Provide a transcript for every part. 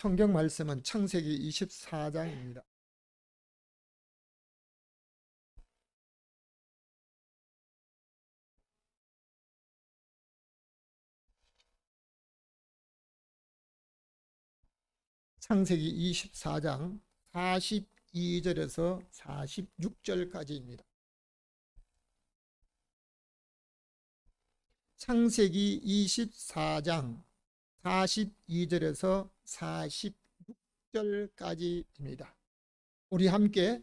성경 말씀은 창세기 24장입니다. 창세기 24장 42절에서 46절까지입니다. 창세기 24장 42절에서 46절까지입니다. 우리 함께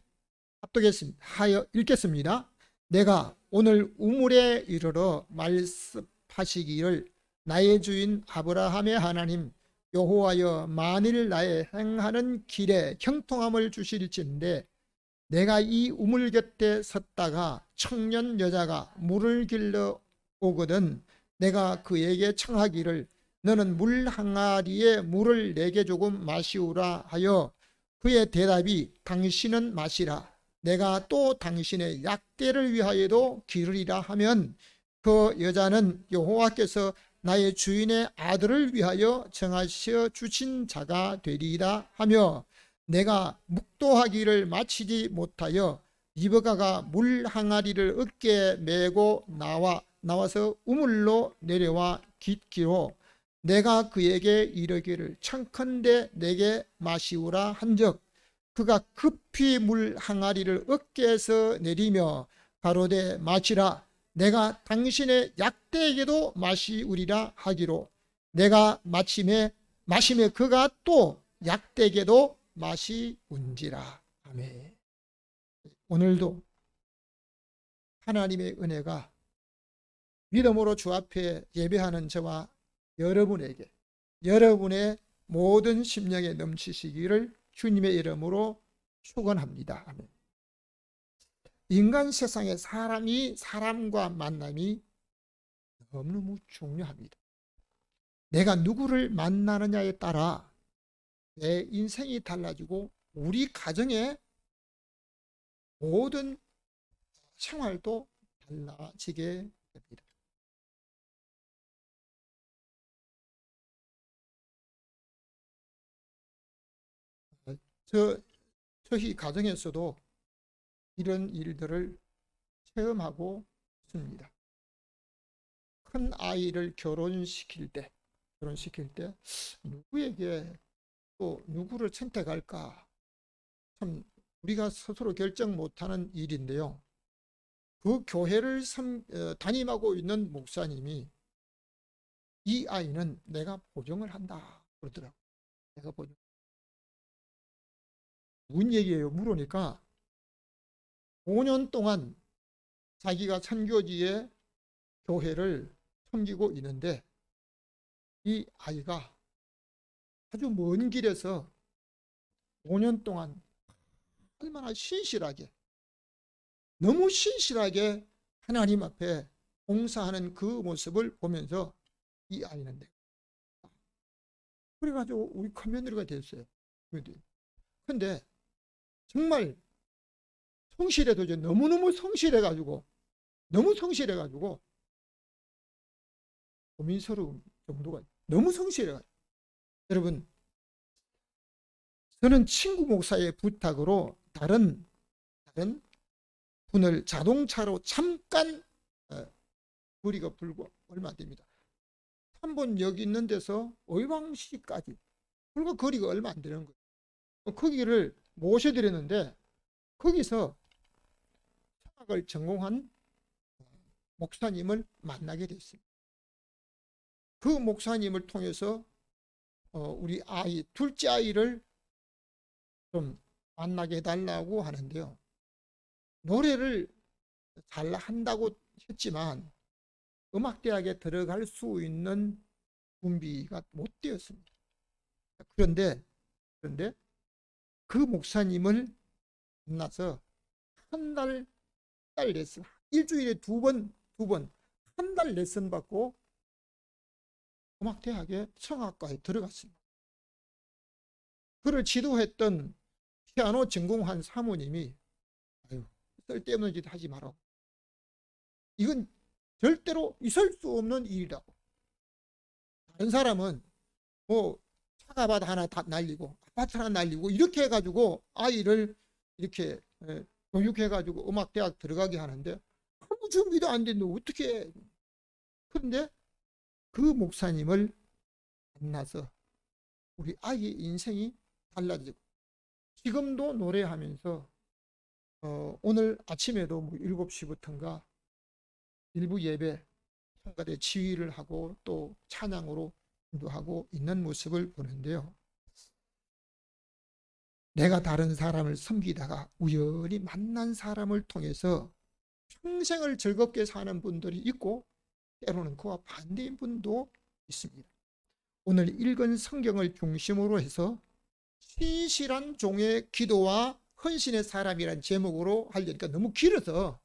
하여 읽겠습니다. 내가 오늘 우물에 이르러 말씀하시기를 나의 주인 아브라함의 하나님 여호와여, 만일 나의 행하는 길에 형통함을 주실진데 내가 이 우물 곁에 섰다가 청년 여자가 물을 길러 오거든 내가 그에게 청하기를 너는 물 항아리에 물을 내게 조금 마시우라 하여 그의 대답이 당신은 마시라 내가 또 당신의 약대를 위하여도 기르리라 하면 그 여자는 여호와께서 나의 주인의 아들을 위하여 정하셔 주신 자가 되리이다 하며 내가 묵도하기를 마치지 못하여 리브가가 물 항아리를 어깨에 메고 나와서 우물로 내려와 깃기로 내가 그에게 이르기를 청컨대 내게 마시우라 한즉 그가 급히 물 항아리를 어깨에서 내리며 가로되 마시라 내가 당신의 약대에게도 마시우리라 하기로 내가 마침에 그가 또 약대에게도 마시운지라. 아멘. 오늘도 하나님의 은혜가 믿음으로 주 앞에 예배하는 저와 여러분에게 여러분의 모든 심령에 넘치시기를 주님의 이름으로 축원합니다. 아멘. 인간 세상에 사람과 만남이 너무너무 중요합니다. 내가 누구를 만나느냐에 따라 내 인생이 달라지고 우리 가정의 모든 생활도 달라지게 됩니다. 저희 가정에서도 이런 일들을 체험하고 있습니다. 큰 아이를 결혼시킬 때 누구에게 또 누구를 선택할까 참 우리가 스스로 결정 못하는 일인데요. 그 교회를 담임하고 있는 목사님이 이 아이는 내가 보정을 한다 그러더라고요. 내가 보정. 무슨 얘기예요? 물으니까 5년 동안 자기가 선교지에 교회를 섬기고 있는데 이 아이가 아주 먼 길에서 5년 동안 얼마나 너무 신실하게 하나님 앞에 봉사하는 그 모습을 보면서 이 아이는 그래가지고 우리 커뮤니티가 됐어요. 근데 정말 성실해도 이제 너무 성실해가지고 고민스러운 정도가 너무 성실해가지고 여러분 저는 친구 목사의 부탁으로 다른 분을 자동차로 잠깐 거리가 불과 얼마 안 됩니다. 3번 여기 있는 데서 의왕시까지 불과 거리가 얼마 안 되는 거예요. 거기를 모셔드렸는데 거기서 성악을 전공한 목사님을 만나게 됐습니다. 그 목사님을 통해서 우리 둘째 아이를 좀 만나게 해달라고 하는데요. 노래를 잘 한다고 했지만 음악대학에 들어갈 수 있는 준비가 못 되었습니다. 그런데 그 목사님을 만나서 한 달 레슨, 일주일에 두 번 한 달 레슨 받고 음악대학에 성악과에 들어갔습니다. 그를 지도했던 피아노 전공한 사모님이 쓸데없는 짓 하지 마라. 이건 절대로 있을 수 없는 일이라고. 다른 사람은 뭐 사과밭 하나 다 날리고 아파트 하나 날리고 이렇게 해가지고 아이를 이렇게 교육해가지고 음악대학 들어가게 하는데 아무 준비도 안 됐는데 어떻게 해. 그런데 그 목사님을 만나서 우리 아이의 인생이 달라지고 지금도 노래하면서 오늘 아침에도 뭐 7시부터인가 일부 예배 성가대 지휘를 하고 또 찬양으로 인도하고 있는 모습을 보는데요. 내가 다른 사람을 섬기다가 우연히 만난 사람을 통해서 평생을 즐겁게 사는 분들이 있고 때로는 그와 반대인 분도 있습니다. 오늘 읽은 성경을 중심으로 해서 신실한 종의 기도와 헌신의 사람이란 제목으로 하려니까 너무 길어서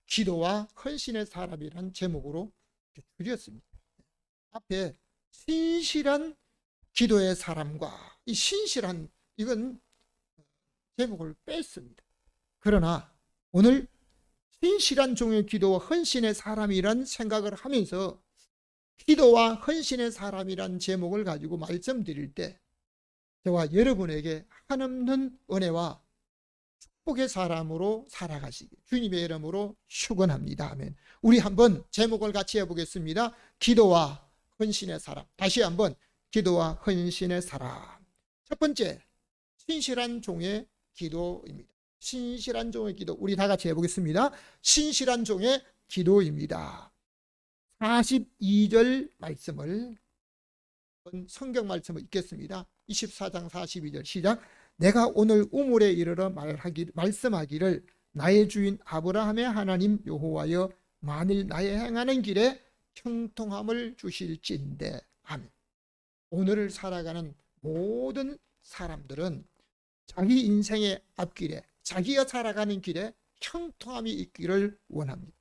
기도와 헌신의 사람이란 제목으로 줄였습니다. 앞에 신실한 기도의 사람과 이 신실한 이건 제목을 뺐습니다. 그러나 오늘 신실한 종의 기도와 헌신의 사람이란 생각을 하면서 기도와 헌신의 사람이란 제목을 가지고 말씀드릴 때 저와 여러분에게 한없는 은혜와 축복의 사람으로 살아가시기 주님의 이름으로 축원합니다. 아멘. 우리 한번 제목을 같이 해보겠습니다. 기도와 헌신의 사람. 다시 한번 기도와 헌신의 사람. 첫 번째 신실한 종의 기도입니다. 신실한 종의 기도. 우리 다 같이 해보겠습니다. 신실한 종의 기도입니다. 42절 말씀을 성경 말씀을 읽겠습니다. 24장 42절 시작. 내가 오늘 우물에 이르러 말씀하기를 나의 주인 아브라함의 하나님 여호와여 만일 나의 행하는 길에 형통함을 주실진대. 아멘. 오늘을 살아가는 모든 사람들은 자기 인생의 앞길에 자기가 살아가는 길에 형통함이 있기를 원합니다.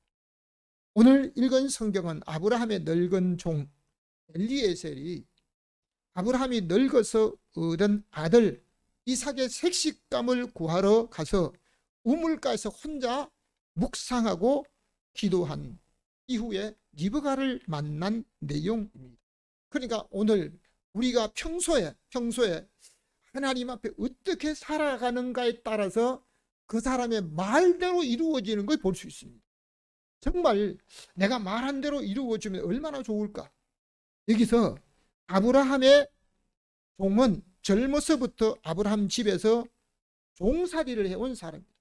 오늘 읽은 성경은 아브라함의 늙은 종 엘리에셀이 아브라함이 늙어서 얻은 아들 이삭의 색식감을 구하러 가서 우물가에서 혼자 묵상하고 기도한 이후에 리브가를 만난 내용입니다. 그러니까 오늘 우리가 평소에 하나님 앞에 어떻게 살아가는가에 따라서 그 사람의 말대로 이루어지는 걸 볼 수 있습니다. 정말 내가 말한 대로 이루어지면 얼마나 좋을까. 여기서 아브라함의 종은 젊어서부터 아브라함 집에서 종살이를 해온 사람입니다.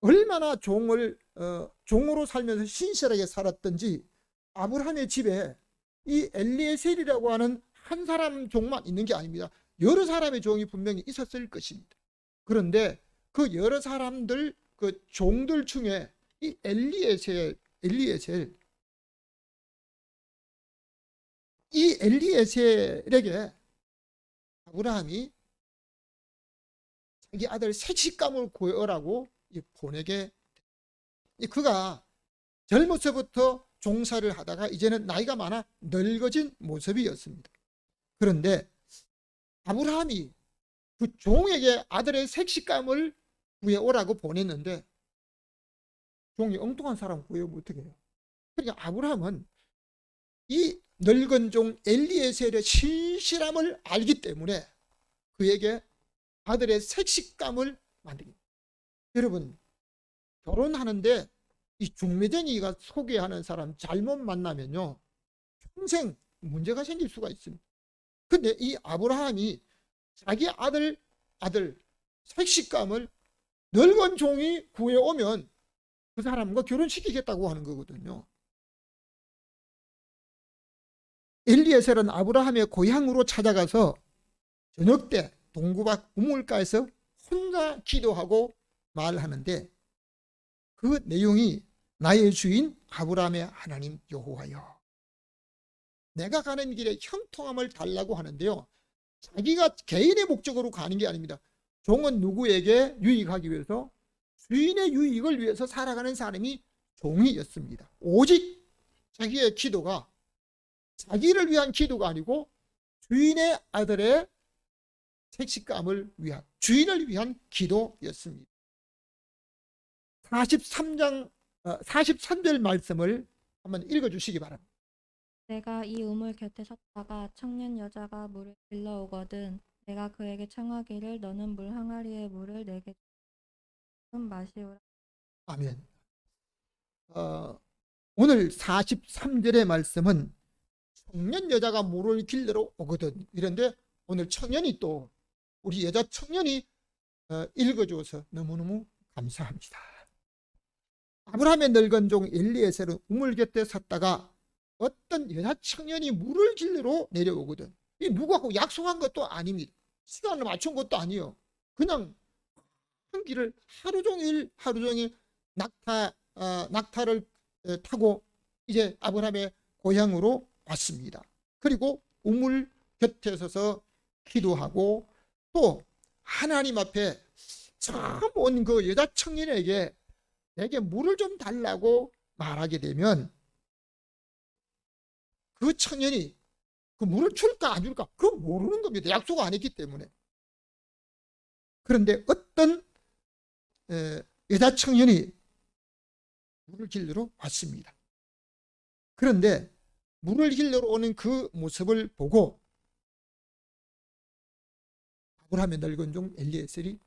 얼마나 종으로 살면서 신실하게 살았던지 아브라함의 집에 이 엘리에셀이라고 하는 한 사람 종만 있는 게 아닙니다. 여러 사람의 종이 분명히 있었을 것입니다. 그런데 그 여러 사람들 그 종들 중에 이 이 엘리에셀에게 아브라함이 자기 아들 색식감을 구하라고 보내게, 그가 젊어서부터 종사를 하다가 이제는 나이가 많아 늙어진 모습이었습니다. 그런데 아브라함이 그 종에게 아들의 색식감을 구해오라고 보냈는데 종이 엉뚱한 사람 구해오면 어떻게 해요? 그러니까 아브라함은 이 늙은 종 엘리에셀의 신실함을 알기 때문에 그에게 아들의 색식감을 만듭니다. 여러분, 결혼하는데 이 중매쟁이가 소개하는 사람 잘못 만나면요 평생 문제가 생길 수가 있습니다. 근데 이 아브라함이 자기 아들 색식감을 늙은 종이 구해오면 그 사람과 결혼시키겠다고 하는 거거든요. 엘리에셀은 아브라함의 고향으로 찾아가서 저녁 때 동구밭 우물가에서 혼자 기도하고 말하는데 그 내용이 나의 주인 아브라함의 하나님 여호와여 내가 가는 길에 형통함을 달라고 하는데요. 자기가 개인의 목적으로 가는 게 아닙니다. 종은 누구에게 유익하기 위해서 주인의 유익을 위해서 살아가는 사람이 종이었습니다. 오직 자기의 기도가 자기를 위한 기도가 아니고 주인의 아들의 색식감을 위한 주인을 위한 기도였습니다. 43절 말씀을 한번 읽어주시기 바랍니다. 내가 이 우물 곁에 섰다가 청년 여자가 물을 길러오거든 내가 그에게 청하기를 너는 물 항아리에 물을 내게 좀 마시오라. 아멘. 오늘 43절의 말씀은 청년 여자가 물을 길러러 오거든. 이런데 오늘 청년이 또 우리 여자 청년이 읽어줘서 너무너무 감사합니다. 아브라함의 늙은 종 엘리에셀은 우물 곁에 섰다가 어떤 여자 청년이 물을 길러러 내려오거든. 이 누구하고 약속한 것도 아닙니다. 시간을 맞춘 것도 아니에요. 그냥 한 길을 하루 종일 낙타를 타고 이제 아브라함의 고향으로 왔습니다. 그리고 우물 곁에 서서 기도하고 또 하나님 앞에 처음 온 그 여자 청년에게 내게 물을 좀 달라고 말하게 되면 그 청년이 그 물을 줄까 안 줄까 그거 모르는 겁니다. 약속 안 했기 때문에. 그런데 어떤 여자 청년이 물을 길러러 왔습니다. 그런데 물을 길러러 오는 그 모습을 보고 아브라함의 늙은 종 엘리에셀이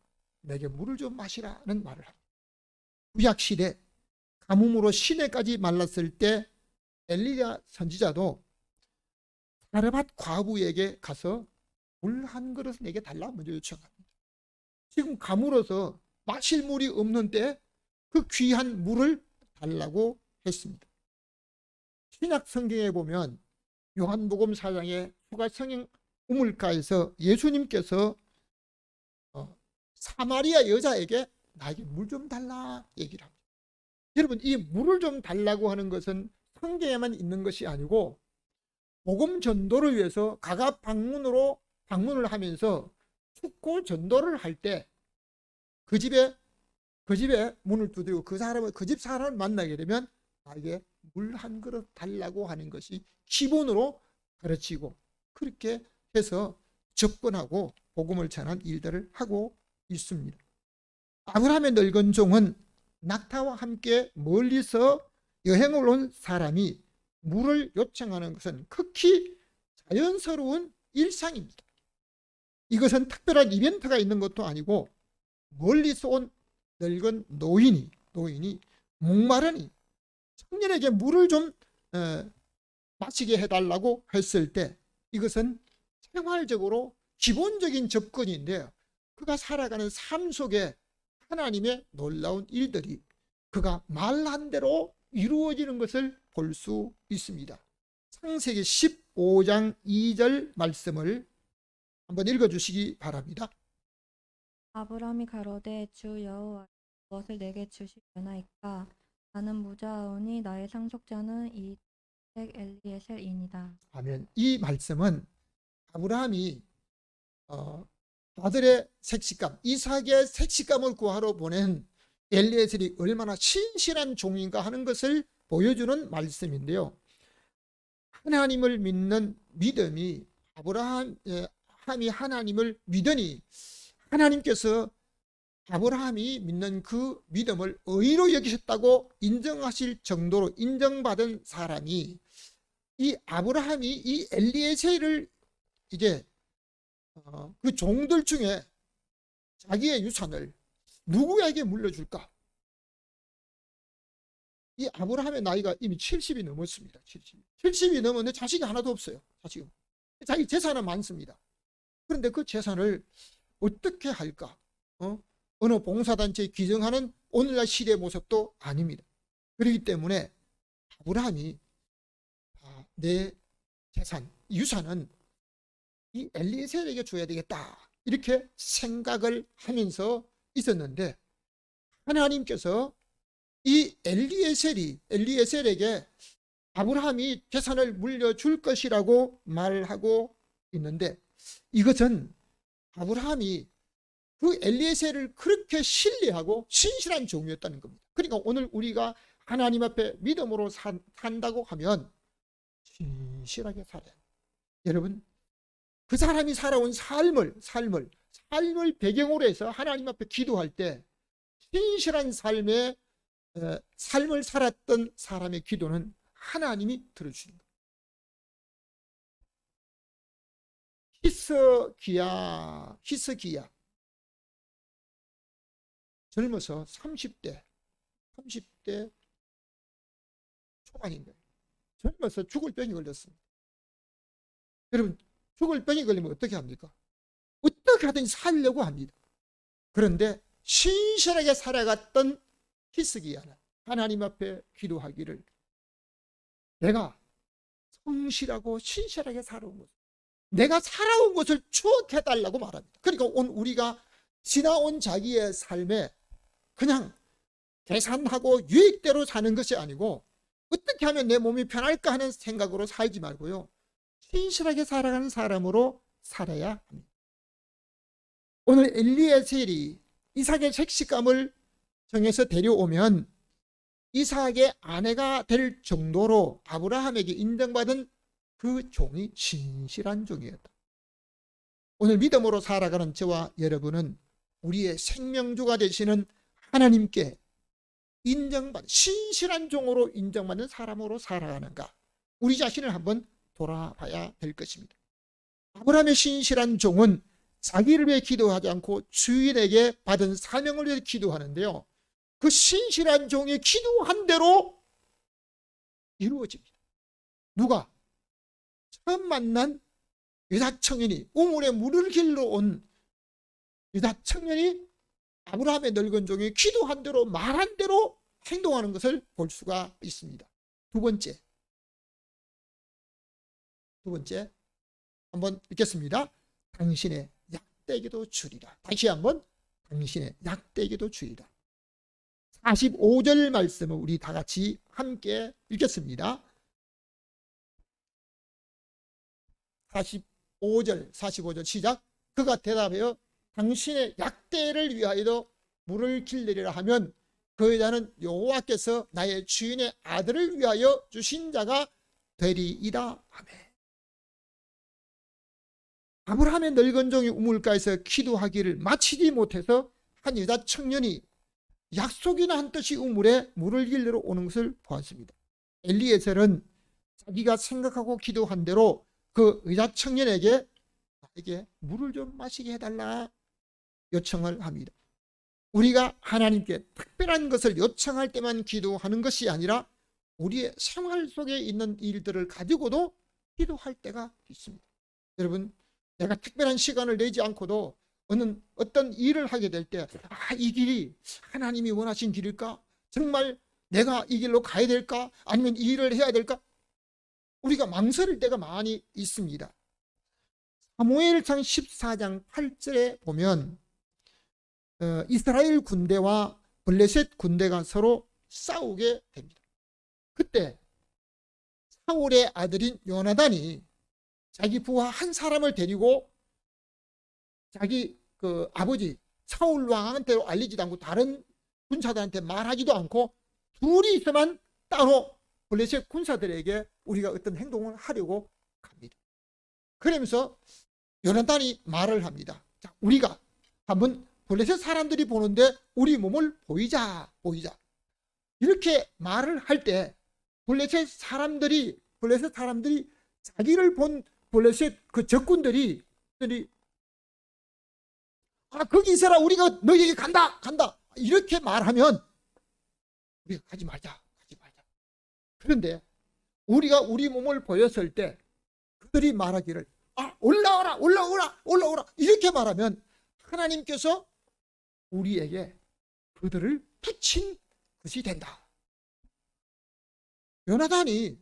내게 물을 좀 마시라는 말을 합니다. 구약시대 가뭄으로 시내까지 말랐을 때 엘리야 선지자도 사르밧 과부에게 가서 물 한 그릇 내게 달라 먼저 요청합니다. 지금 가물어서 마실 물이 없는 때 그 귀한 물을 달라고 했습니다. 신약 성경에 보면 요한복음 4장의 휴가성행 우물가에서 예수님께서 사마리아 여자에게 나에게 물 좀 달라 얘기를 합니다. 여러분, 이 물을 좀 달라고 하는 것은 성경에만 있는 것이 아니고 복음 전도를 위해서 각각 방문을 하면서 축고 전도를 할 때 그 집에 문을 두드리고 그 집 사람을 만나게 되면 나에게 물 한 그릇 달라고 하는 것이 기본으로 가르치고 그렇게 해서 접근하고 복음을 전한 일들을 하고 있습니다. 아브라함의 늙은 종은 낙타와 함께 멀리서 여행을 온 사람이 물을 요청하는 것은 극히 자연스러운 일상입니다. 이것은 특별한 이벤트가 있는 것도 아니고 멀리서 온 늙은 노인이 목마르니 청년에게 물을 좀 마시게 해달라고 했을 때 이것은 생활적으로 기본적인 접근인데요. 그가 살아가는 삶 속에 하나님의 놀라운 일들이 그가 말한 대로 이루어지는 것을 볼 수 있습니다. 창세기 15장 2절 말씀을 한번 읽어주시기 바랍니다. 아브라함이 가로되 주 여호와 무엇을 내게 주시려나이까 나는 무자오니 나의 상속자는 이 엘리에셀이니이다. 아멘. 이 말씀은 아브라함이 아들의 색시감 이삭의 색시감을 구하러 보낸 엘리에셀이 얼마나 신실한 종인가 하는 것을 보여주는 말씀인데요. 하나님을 믿는 믿음이 아브라함이 하나님을 믿으니 하나님께서 아브라함이 믿는 그 믿음을 의로 여기셨다고 인정하실 정도로 인정받은 사람이 이 아브라함이 이 엘리에셀을 이제 그 종들 중에 자기의 유산을 누구에게 물려줄까? 이 아브라함의 나이가 이미 70이 넘었습니다. 70이 넘었는데 자식이 하나도 없어요. 자기 재산은 많습니다. 그런데 그 재산을 어떻게 할까? 어느 봉사단체에 기증하는 오늘날 시대의 모습도 아닙니다. 그렇기 때문에 아브라함이 내 재산, 유산은 이 엘리에셀에게 줘야 되겠다 이렇게 생각을 하면서 있었는데 하나님께서 이 엘리에셀에게 아브라함이 재산을 물려줄 것이라고 말하고 있는데 이것은 아브라함이 그 엘리에셀을 그렇게 신뢰하고 신실한 종이었다는 겁니다. 그러니까 오늘 우리가 하나님 앞에 믿음으로 산다고 하면 신실하게 살아야 합니다. 여러분, 그 사람이 살아온 삶을 배경으로 해서 하나님 앞에 기도할 때 신실한 삶을 살았던 사람의 기도는 하나님이 들어주신 거예요. 히스기야 젊어서 30대 초반인 거예요. 젊어서 죽을 병이 걸렸습니다. 여러분, 죽을 병이 걸리면 어떻게 합니까? 어떻게 하든 살려고 합니다. 그런데 신실하게 살아갔던 히스기야는 하나님 앞에 기도하기를, 내가 성실하고 신실하게 살아온 것, 내가 살아온 것을 추억해달라고 말합니다. 그러니까 우리가 지나온 자기의 삶에 그냥 계산하고 유익대로 사는 것이 아니고, 어떻게 하면 내 몸이 편할까 하는 생각으로 살지 말고요, 신실하게 살아가는 사람으로 살아야 합니다. 오늘 엘리에셀이 이삭의 색시감을 정해서 데려오면 이삭의 아내가 될 정도로 아브라함에게 인정받은 그 종이 신실한 종이었다. 오늘 믿음으로 살아가는 저와 여러분은 우리의 생명주가 되시는 하나님께 인정받은 신실한 종으로 인정받는 사람으로 살아가는가, 우리 자신을 한번 돌아봐야 될 것입니다. 아브라함의 신실한 종은 자기를 위해 기도하지 않고 주인에게 받은 사명을 위해 기도하는데요, 그 신실한 종이 기도한 대로 이루어집니다. 누가? 처음 만난 여자 청년이, 우물에 물을 길러 온 여자 청년이 아브라함의 늙은 종이 기도한 대로 말한 대로 행동하는 것을 볼 수가 있습니다. 두 번째 한번 읽겠습니다. 당신의 약대기도 주리라. 다시 한번, 당신의 약대기도 주리라. 45절 말씀을 우리 다 같이 함께 읽겠습니다. 45절 시작. 그가 대답하여 당신의 약대를 위하여 물을 길르리라 하면 그 여자는 여호와께서 나의 주인의 아들을 위하여 주신 자가 되리이다 하매. 아브라함의 늙은 종이 우물가에서 기도하기를 마치지 못해서 한 여자 청년이 약속이나 한 뜻이 우물에 물을 길르러 오는 것을 보았습니다. 엘리에셀은 자기가 생각하고 기도한 대로 그 여자 청년에게 나에게 물을 좀 마시게 해달라 요청을 합니다. 우리가 하나님께 특별한 것을 요청할 때만 기도하는 것이 아니라 우리의 생활 속에 있는 일들을 가지고도 기도할 때가 있습니다. 여러분, 내가 특별한 시간을 내지 않고도 어떤 일을 하게 될 때, 이 길이 하나님이 원하신 길일까? 정말 내가 이 길로 가야 될까? 아니면 이 일을 해야 될까? 우리가 망설일 때가 많이 있습니다. 사무엘상 14장 8절에 보면 이스라엘 군대와 블레셋 군대가 서로 싸우게 됩니다. 그때 사울의 아들인 요나단이 자기 부하 한 사람을 데리고 자기 그 아버지 사울 왕한테 알리지도 않고 다른 군사들한테 말하지도 않고 둘이 있어만 따로 블레셋 군사들에게 우리가 어떤 행동을 하려고 합니다. 그러면서 요나단이 말을 합니다. 자, 우리가 한번 블레셋 사람들이 보는데 우리 몸을 보이자. 이렇게 말을 할 때 블레셋 사람들이 자기를 본 블레셋 그 적군들이 거기 있어라, 우리가 너희에게 간다 이렇게 말하면 우리가 가지 말자. 그런데 우리가 우리 몸을 보였을 때 그들이 말하기를 올라오라 이렇게 말하면 하나님께서 우리에게 그들을 붙인 것이 된다. 요나단이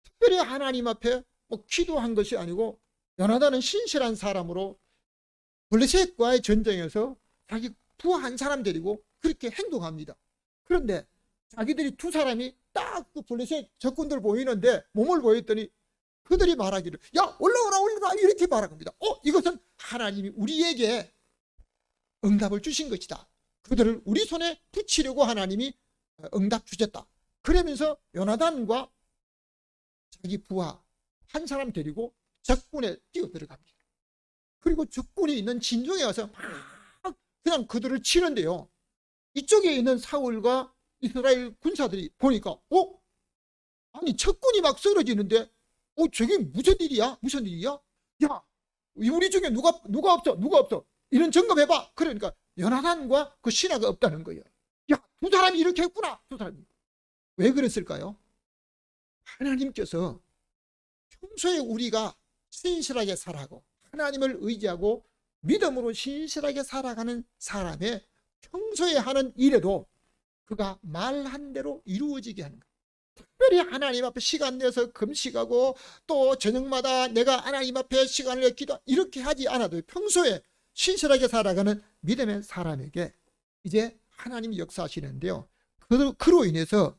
특별히 하나님 앞에 기도한 것이 아니고, 요나단은 신실한 사람으로 블레셋과의 전쟁에서 자기 부하 한 사람 데리고 그렇게 행동합니다. 그런데 자기들이 두 사람이 딱 그 블레셋 적군들 보이는데 몸을 보였더니 그들이 말하기를 올라오라 이렇게 말합니다. 이것은 하나님이 우리에게 응답을 주신 것이다. 그들을 우리 손에 붙이려고 하나님이 응답 주셨다. 그러면서 요나단과 자기 부하 한 사람 데리고 적군에 뛰어들어갑니다. 그리고 적군이 있는 진중에 와서 막 그냥 그들을 치는데요, 이쪽에 있는 사울과 이스라엘 군사들이 보니까 아니 적군이 막 쓰러지는데 저게 무슨 일이야? 야, 우리 중에 누가 없어. 이런 점검해봐. 그러니까 연하단과 그 신하가 없다는 거예요. 야, 두 사람이 이렇게 했구나. 두 사람이. 왜 그랬을까요? 하나님께서 평소에 우리가 신실하게 살아가고 하나님을 의지하고 믿음으로 신실하게 살아가는 사람의 평소에 하는 일에도 그가 말한 대로 이루어지게 하는 거예요. 특별히 하나님 앞에 시간 내서 금식하고 또 저녁마다 내가 하나님 앞에 시간을 내 기도 이렇게 하지 않아도 평소에 신실하게 살아가는 믿음의 사람에게 이제 하나님이 역사하시는데요. 그로 인해서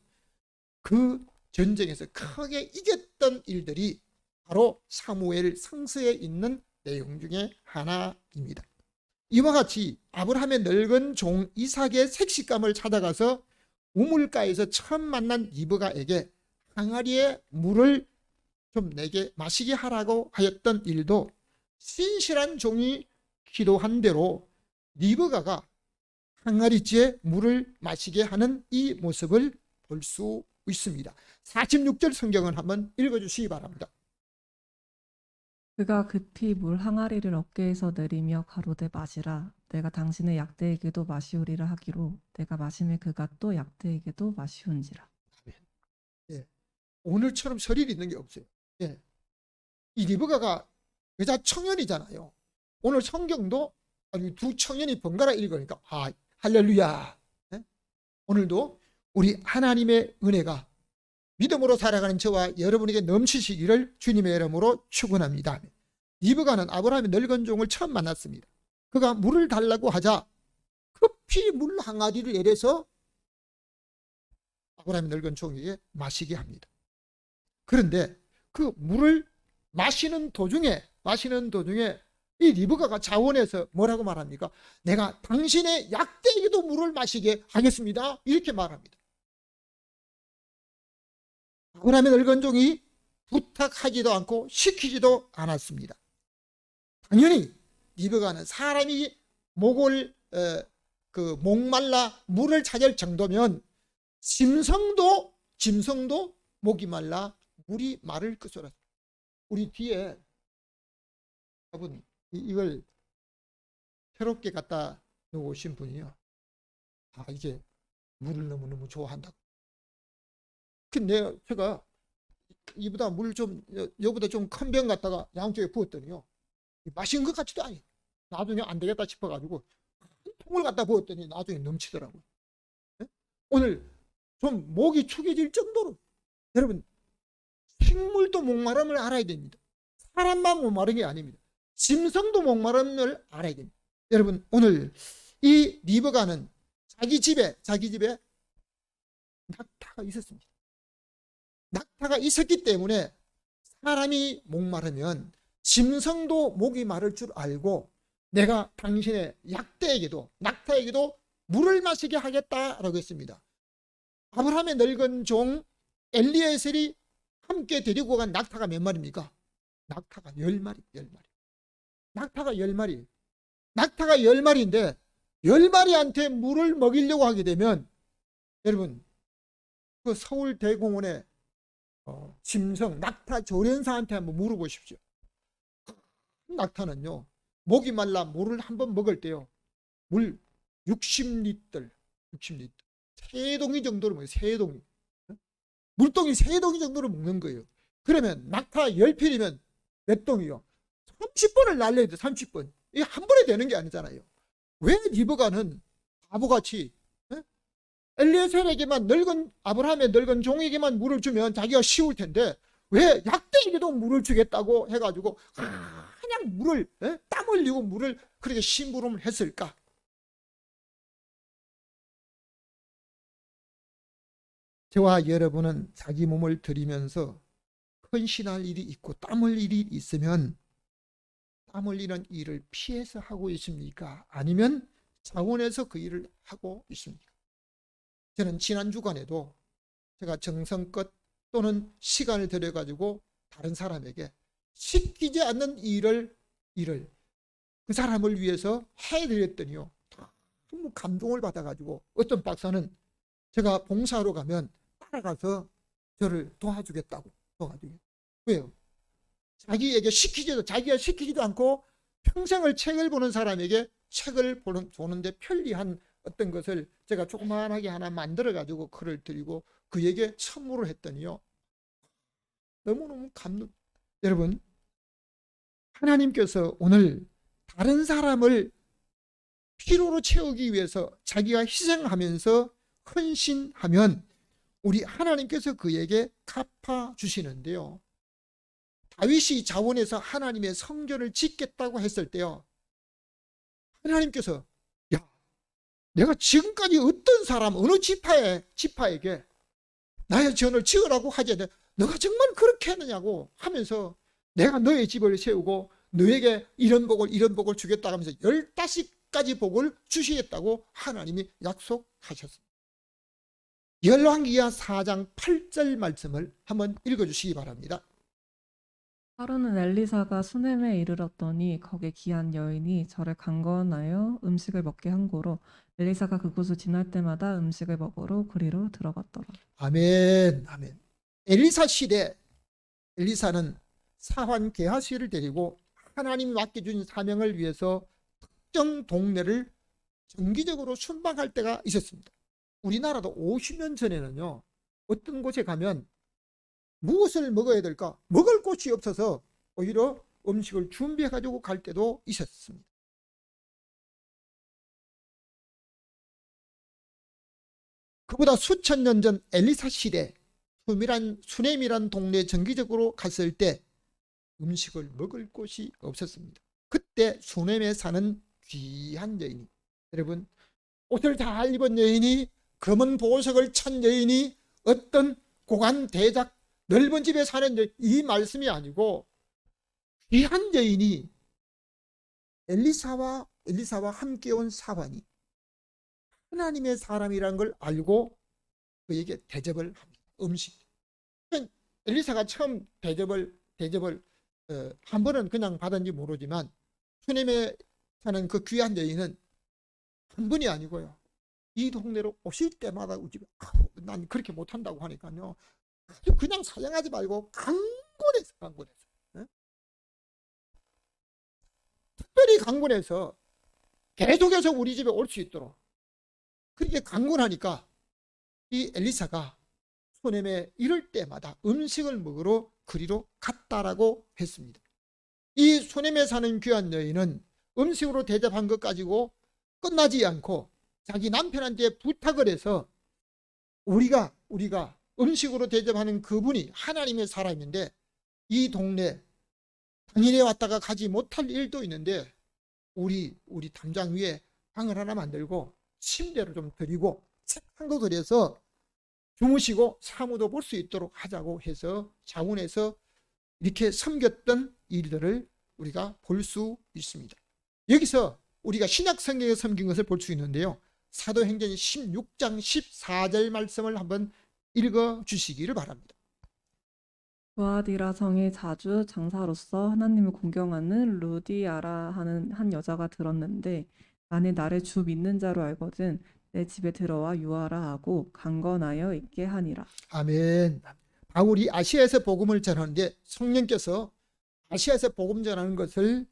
그 전쟁에서 크게 이겼던 일들이 바로 사무엘 상서에 있는 내용 중에 하나입니다. 이와 같이 아브라함의 늙은 종 이삭의 색식감을 찾아가서 우물가에서 처음 만난 리브가에게 항아리에 물을 좀 내게 마시게 하라고 하였던 일도 신실한 종이 기도한 대로 리브가가 항아리째 물을 마시게 하는 이 모습을 볼 수 있습니다. 46절 성경을 한번 읽어주시기 바랍니다. 그가 급히 물 항아리를 어깨에서 내리며 가로되 마시라. 내가 당신의 약대에게도 마시우리라 하기로 내가 마시매 그가 또 약대에게도 마시운지라. 예. 오늘처럼 설일 있는 게 없어요. 예. 이 리브가가 여자 청년이잖아요. 오늘 성경도 두 청년이 번갈아 읽으니까 할렐루야. 예? 오늘도 우리 하나님의 은혜가 믿음으로 살아가는 저와 여러분에게 넘치시기를 주님의 이름으로 축원합니다. 리브가는 아브라함의 늙은 종을 처음 만났습니다. 그가 물을 달라고 하자 급히 물 항아리를 내려서 아브라함의 늙은 종에게 마시게 합니다. 그런데 그 물을 마시는 도중에 이 리브가가 자원해서 뭐라고 말합니까? 내가 당신의 약대에게도 물을 마시게 하겠습니다. 이렇게 말합니다. 아브라함의 늙은 종이 부탁하지도 않고 시키지도 않았습니다. 당연히 리브가는 사람이 목말라 물을 찾을 정도면 짐승도 목이 말라 물이 마를 것이라. 우리 뒤에 여러분 이걸 새롭게 갖다 놓으신 분이요. 이제 물을 너무너무 좋아한다고. 근데 제가 이보다 여보다 좀 큰 병 갖다가 양쪽에 부었더니요. 마신 것 같지도 않아요. 나중에 안 되겠다 싶어가지고 한 통을 갖다 부었더니 나중에 넘치더라고요. 네? 오늘 좀 목이 축여질 정도로 여러분 식물도 목마름을 알아야 됩니다. 사람만 목마른 게 아닙니다. 짐승도 목마름을 알아야 됩니다. 여러분 오늘 이 리브가는 자기 집에 낙타가 있었습니다. 낙타가 있었기 때문에 사람이 목마르면 짐승도 목이 마를 줄 알고 내가 당신의 낙타에게도 물을 마시게 하겠다라고 했습니다. 아브라함의 늙은 종 엘리에셀이 함께 데리고 간 낙타가 몇 마리입니까? 낙타가 10마리. 낙타가 10마리. 낙타가 10마리인데 10마리한테 물을 먹이려고 하게 되면 여러분 그 서울대공원에 짐승 낙타 조련사한테 한번 물어보십시오. 낙타는요 목이 말라 물을 한번 먹을 때요 물 60리터 3동이 정도로 먹어요. 3동이 물동이 3동이 정도로 먹는 거예요. 그러면 낙타 10필이면 몇 동이요? 30번을 날려야 돼. 30번. 이게 한 번에 되는 게 아니잖아요. 왜 리브가는 바보같이 엘리에셀에게만 아브라함의 늙은 종에게만 물을 주면 자기가 쉬울 텐데 왜 약대에게도 물을 주겠다고 해가지고 그냥 물을 땀 흘리고 물을 그렇게 심부름을 했을까? 저와 여러분은 자기 몸을 들이면서 헌신할 일이 있고 땀 흘릴 일이 있으면 땀 흘리는 일을 피해서 하고 있습니까? 아니면 자원해서 그 일을 하고 있습니까? 저는 지난 주간에도 제가 정성껏 또는 시간을 들여가지고 다른 사람에게 시키지 않는 일을 그 사람을 위해서 해드렸더니요 너무 감동을 받아가지고 어떤 박사는 제가 봉사하러 가면 따라가서 저를 도와주겠다고. 왜요? 자기가 시키지도 않고 평생을 책을 보는 사람에게 책을 보는데 편리한 어떤 것을 제가 조그만하게 하나 만들어 가지고 글을 드리고 그에게 선물을 했더니요, 너무너무 감동. 여러분, 하나님께서 오늘 다른 사람을 필요로 채우기 위해서 자기가 희생하면서 헌신하면 우리 하나님께서 그에게 갚아 주시는데요. 다윗이 자원해서 하나님의 성전을 짓겠다고 했을 때요, 하나님께서 야, 내가 지금까지 어떤 사람 어느 지파에게 나의 전을 지으라고 하지 않는데 너가 정말 그렇게 했느냐고 하면서 내가 너의 집을 세우고 너에게 이런 복을 주겠다 하면서 15가지 복을 주시겠다고 하나님이 약속하셨습니다. 열왕기하 4장 8절 말씀을 한번 읽어주시기 바랍니다. 하루는 엘리사가 수넴에 이르렀더니 거기 귀한 여인이 저를 강건하여 음식을 먹게 한 고로 엘리사가 그곳을 지날 때마다 음식을 먹으러 그리로 들어갔더라. 아멘, 아멘. 엘리사 시대, 엘리사는 사환 게하시를 데리고 하나님이 맡겨준 사명을 위해서 특정 동네를 정기적으로 순방할 때가 있었습니다. 우리나라도 50년 전에는요, 어떤 곳에 가면 무엇을 먹어야 될까? 먹을 곳이 없어서 오히려 음식을 준비해 가지고 갈 때도 있었습니다. 그보다 수천 년 전 엘리사 시대, 수넴이란 동네에 정기적으로 갔을 때 음식을 먹을 곳이 없었습니다. 그때 수넴에 사는 귀한 여인이, 여러분, 옷을 잘 입은 여인이, 검은 보석을 찬 여인이, 어떤 고관 대작 넓은 집에 사는 여인, 이 말씀이 아니고 귀한 여인이 엘리사와 함께 온 사환이 하나님의 사람이라는 걸 알고 그에게 대접을 합니다. 음식. 엘리사가 처음 대접을 한 번은 그냥 받은지 모르지만 수넴에 사는 그 귀한 여인은 한 번이 아니고요, 이 동네로 오실 때마다 우리 난 그렇게 못한다고 하니까요, 그냥 사양하지 말고 강권해서 네? 특별히 강권해서 계속해서 우리 집에 올 수 있도록 그렇게 강권하니까 이 엘리사가 수넴에 이럴 때마다 음식을 먹으러 그리로 갔다라고 했습니다. 이 수넴에 사는 귀한 여인은 음식으로 대접한 것 가지고 끝나지 않고 자기 남편한테 부탁을 해서 우리가 음식으로 대접하는 그분이 하나님의 사람인데 이 동네 당일에 왔다가 가지 못할 일도 있는데 우리 담장 위에 방을 하나 만들고 침대를 좀 드리고 책 한 거 그려서 주무시고 사무도 볼 수 있도록 하자고 해서 자원해서 이렇게 섬겼던 일들을 우리가 볼 수 있습니다. 여기서 우리가 신약 성경에 섬긴 것을 볼 수 있는데요, 사도행전 16장 14절 말씀을 한번 읽어 주시기를 바랍니다. 두아디라 성의 자주 장사로서 하나님을 공경하는 루디아라 하는 한 여자가 들었는데 나는 나를 주 믿는 자로 알거든 내 집에 들어와 유하라 하고 강건하여 있게 하니라. 아멘. 바울이 아시아에서 복음을 전하는데 성령께서 아시아에서 복음 전하는 것을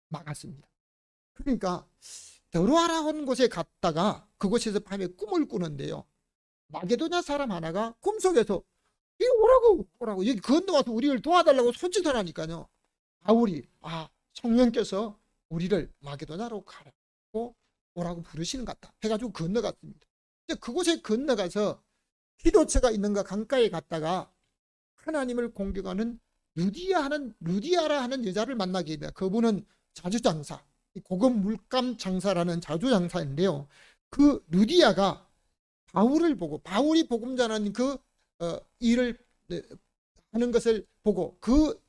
막았습니다. 그러니까 드로아라 하는 곳에 갔다가 그곳에서 밤에 꿈을 꾸는데요, 마게도냐 사람 하나가 꿈속에서 이거 오라고 여기 건너와서 우리를 도와달라고 손짓을 하니까요, 바울이 성령께서 우리를 마게도냐로 가라고 오라고 부르시는 것 같다 해가지고 건너갔습니다. 그곳에 건너가서 기도처가 있는가 강가에 갔다가 하나님을 공경하는 루디아라 하는 여자를 만나게 됩니다. 그분은 자주장사, 고급 물감 장사라는 자주장사인데요, 그 루디아가 바울을 보고 바울이 복음 전하는 그 일을 하는 것을 보고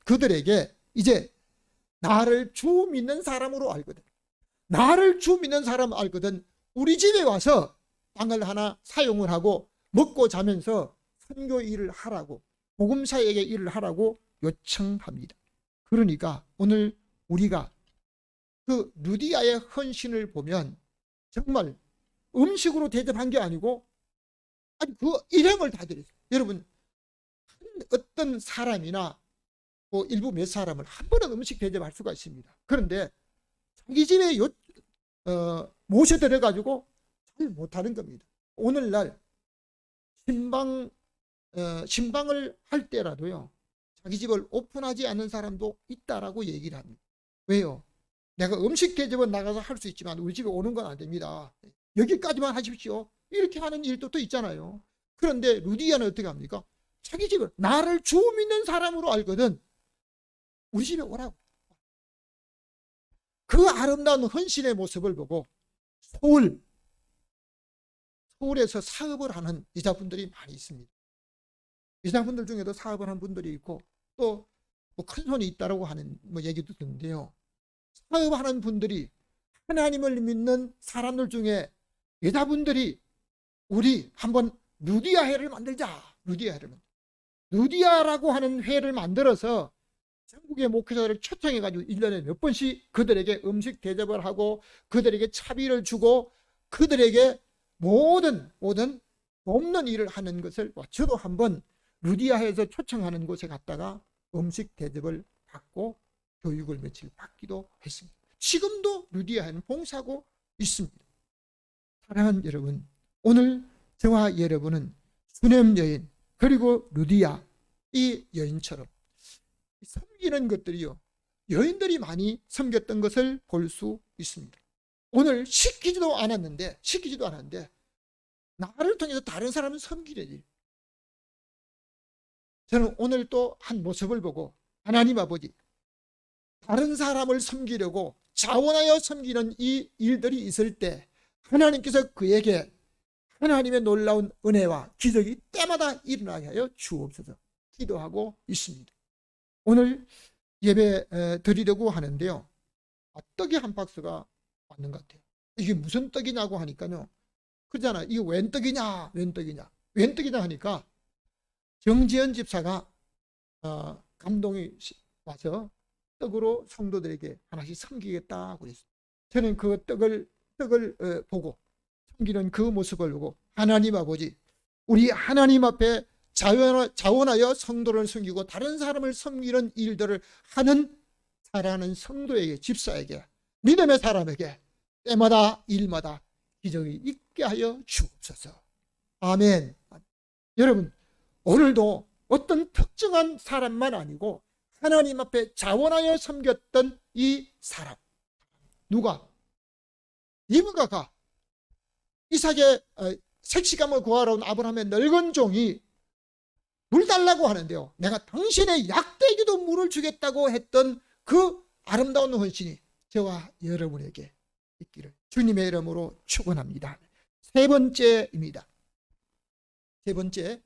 그들에게 이제 나를 주 믿는 사람으로 알거든, 우리 집에 와서 땅을 하나 사용을 하고 먹고 자면서 선교 일을 하라고, 복음사에게 일을 하라고 요청합니다. 그러니까 오늘 우리가 그 루디아의 헌신을 보면 정말 음식으로 대접한 게 아니고 그 일행을 다 드렸어요. 여러분, 어떤 사람이나 일부 몇 사람을 한 번은 음식 대접할 수가 있습니다. 그런데 자기 집에 모셔들어 가지고 잘 못하는 겁니다. 오늘날 신방을 할 때라도요, 자기 집을 오픈하지 않는 사람도 있다라고 얘기를 합니다. 왜요? 내가 음식 대접은 나가서 할 수 있지만 우리 집에 오는 건 안 됩니다. 여기까지만 하십시오. 이렇게 하는 일도 또 있잖아요. 그런데 루디아는 어떻게 합니까? 자기 집을 나를 주 믿는 사람으로 알거든 우리 집에 오라고. 그 아름다운 헌신의 모습을 보고 서울에서 사업을 하는 여자분들이 많이 있습니다. 여자분들 중에도 사업을 하는 분들이 있고 또 뭐 큰 손이 있다라고 하는 뭐 얘기도 듣는데요. 사업하는 분들이 하나님을 믿는 사람들 중에 여자분들이 우리 한번 루디아회를 만들자. 루디아라고 하는 회를 만들어서 전국의 목회자들을 초청해가지고 1년에 몇 번씩 그들에게 음식 대접을 하고 그들에게 차비를 주고 그들에게 모든 돕는 일을 하는 것을 저도 한번 루디아에서 초청하는 곳에 갔다가 음식 대접을 받고 교육을 며칠 받기도 했습니다. 지금도 루디아에는 봉사하고 있습니다. 사랑하는 여러분, 오늘 저와 여러분은 수넴 여인 그리고 루디아 이 여인처럼 섬기는 것들이요, 여인들이 많이 섬겼던 것을 볼 수 있습니다. 오늘 시키지도 않았는데 나를 통해서 다른 사람을 섬기려니. 저는 오늘 또 한 모습을 보고 하나님 아버지, 다른 사람을 섬기려고 자원하여 섬기는 이 일들이 있을 때 하나님께서 그에게 하나님의 놀라운 은혜와 기적이 때마다 일어나게 하여 주옵소서 기도하고 있습니다. 오늘 예배 드리려고 하는데요, 떡이 한 박스가 맞는 것 같아요. 이게 무슨 떡이냐고 하니까요, 그러잖아요. 이게 웬 떡이냐 하니까 정지현 집사가 감동이 와서 떡으로 성도들에게 하나씩 섬기겠다고 그랬어요. 저는 그 떡을 보고 섬기는 그 모습을 보고 하나님 아버지, 우리 하나님 앞에 자원하여 성도를 섬기고 다른 사람을 섬기는 일들을 하는 사랑하는 성도에게, 집사에게, 믿음의 사람에게 때마다 일마다 기적이 있게 하여 주옵소서. 아멘. 여러분, 오늘도 어떤 특정한 사람만 아니고 하나님 앞에 자원하여 섬겼던 이 사람, 누가? 리브가가 이삭의 색시감을 구하러 온 아브라함의 늙은 종이 물 달라고 하는데요, 내가 당신의 약대기도 물을 주겠다고 했던 그 아름다운 헌신이 저와 여러분에게 있기를 주님의 이름으로 축원합니다. 세 번째입니다. 세 번째,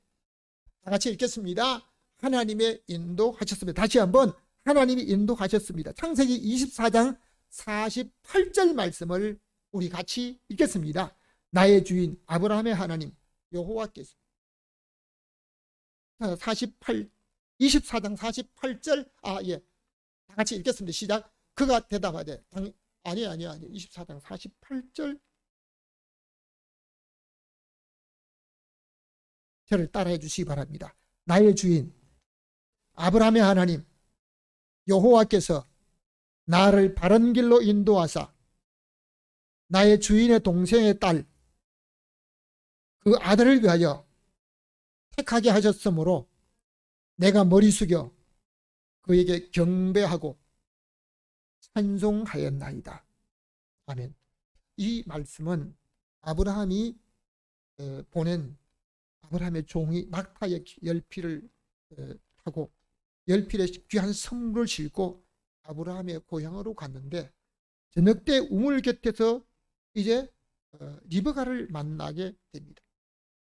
다 같이 읽겠습니다. 하나님의 인도하셨습니다. 다시 한번, 하나님이 인도하셨습니다. 창세기 24장 48절 말씀을 우리 같이 읽겠습니다. 나의 주인 아브라함의 하나님 여호와께서 24장 48절 다 같이 읽겠습니다. 시작. 그가 대답하되 아니 24장 48절 저를 따라해 주시기 바랍니다. 나의 주인 아브라함의 하나님 여호와께서 나를 바른 길로 인도하사 나의 주인의 동생의 딸 그 아들을 위하여 택하게 하셨으므로 내가 머리 숙여 그에게 경배하고 찬송하였나이다. 아멘. 이 말씀은 아브라함이 보낸 아브라함의 종이 낙타의 열피를 타고 열필의 귀한 선물을 싣고 아브라함의 고향으로 갔는데 저녁 때 우물 곁에서 이제 리브가를 만나게 됩니다.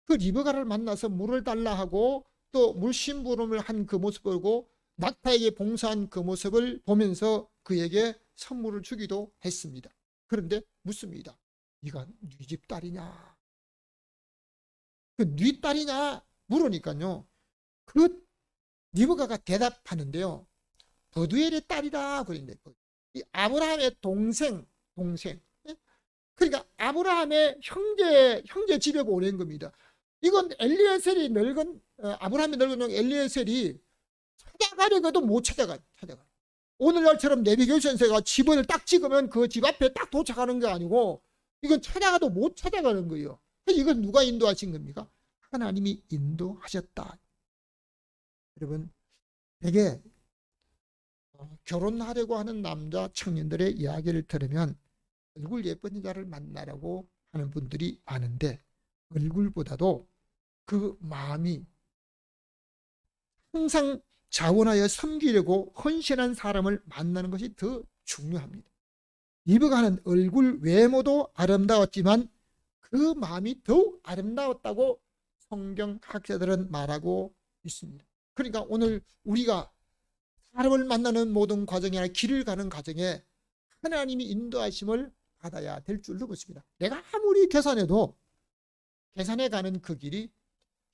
그 리브가를 만나서 물을 달라 하고 또 물심부름을 한 그 모습을 보고 낙타에게 봉사한 그 모습을 보면서 그에게 선물을 주기도 했습니다. 그런데 묻습니다. 네가 네 집 딸이냐? 네 딸이냐? 물으니까요, 그 리브가가 대답하는데요, 버두엘의 딸이다 그랬는데, 이 아브라함의 동생. 그러니까 아브라함의 형제 집에 보낸 겁니다. 이건 엘리에셀이 아브라함의 늙은 종 엘리에셀이 찾아가려고도 못 찾아가. 오늘날처럼 내비게이션세가 집을 딱 찍으면 그 집 앞에 딱 도착하는 게 아니고 이건 찾아가도 못 찾아가는 거예요. 이건 누가 인도하신 겁니까? 하나님이 인도하셨다. 여러분, 되게 결혼하려고 하는 남자 청년들의 이야기를 들으면 얼굴 예쁜 여자를 만나라고 하는 분들이 많은데 얼굴보다도 그 마음이 항상 자원하여 섬기려고 헌신한 사람을 만나는 것이 더 중요합니다. 입어가는 얼굴 외모도 아름다웠지만 그 마음이 더욱 아름다웠다고 성경학자들은 말하고 있습니다. 그러니까 오늘 우리가 사람을 만나는 모든 과정이나 길을 가는 과정에 하나님이 인도하심을 받아야 될 줄로 믿습니다. 내가 아무리 계산해도 계산해 가는 그 길이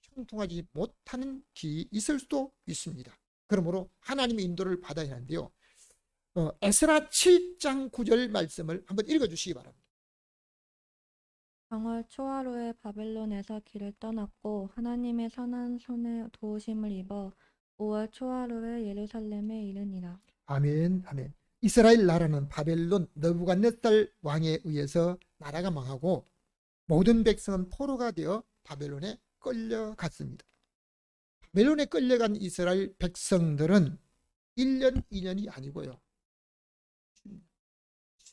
형통하지 못하는 길이 있을 수도 있습니다. 그러므로 하나님의 인도를 받아야 하는데요. 에스라 7장 9절 말씀을 한번 읽어주시기 바랍니다. 정월 초하루에 바벨론에서 길을 떠났고 하나님의 선한 손에 도우심을 입어 5월 초하루에 예루살렘에 이르니라. 아멘, 아멘. 이스라엘 나라는 바벨론 느부갓네살 왕에 의해서 나라가 망하고 모든 백성은 포로가 되어 바벨론에 끌려갔습니다. 바벨론에 끌려간 이스라엘 백성들은 1년, 2년이 아니고요.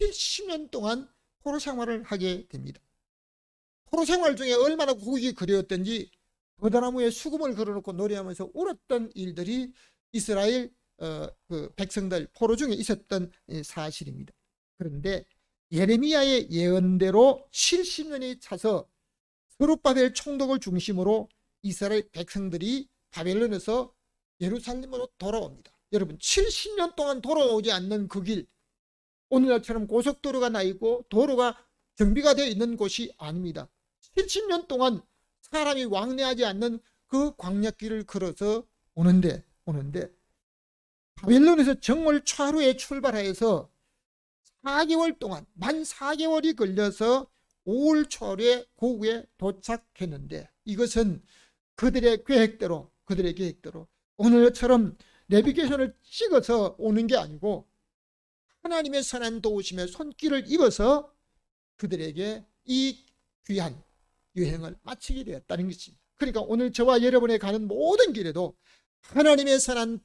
70년 동안 포로 생활을 하게 됩니다. 포로 생활 중에 얼마나 고국이 그리웠던지 버드나무에 수금을 걸어놓고 노래하면서 울었던 일들이 이스라엘 그 백성들 포로 중에 있었던 사실입니다. 그런데 예레미야의 예언대로 70년이 차서 스룹바벨 총독을 중심으로 이스라엘 백성들이 바벨론에서 예루살렘으로 돌아옵니다. 여러분, 70년 동안 돌아오지 않는 그 길, 오늘날처럼 고속도로가 나 있고 도로가 정비가 되어 있는 곳이 아닙니다. 70년 동안 사람이 왕래하지 않는 그 광야길을 걸어서 오는데 바벨론에서 정월 초하루에 출발해서 4개월 동안 만 4개월이 걸려서 5월 초하루에 고국에 도착했는데 이것은 그들의 계획대로 오늘처럼 내비게이션을 찍어서 오는 게 아니고 하나님의 선한 도우심의 손길을 입어서 그들에게 이 귀한 여행을 마치게 되었다는 것입니다. 그러니까 오늘 저와 여러분의 가는 모든 길에도 하나님의 선한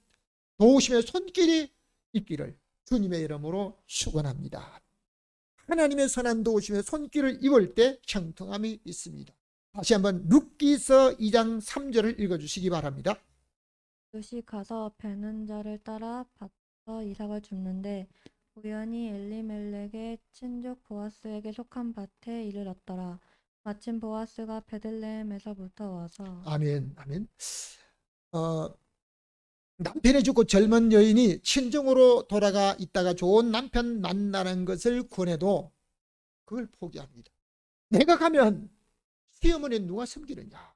도우심의 손길이 있기를 주님의 이름으로 축원합니다. 하나님의 선한 도우심의 손길을 입을 때 형통함이 있습니다. 다시 한번 룻기서 2장 3절을 읽어주시기 바랍니다. 룻이 가서 베는 자를 따라 밭에서 이삭을 줍는데 우연히 엘리멜렉의 친족 보아스에게 속한 밭에 이르렀더라. 마침 보아스가 베들레헴에서부터 와서 아멘, 아멘. 남편이 죽고 젊은 여인이 친정으로 돌아가 있다가 좋은 남편 만나는 것을 권해도 그걸 포기합니다. 내가 가면 시어머니 누가 섬기느냐?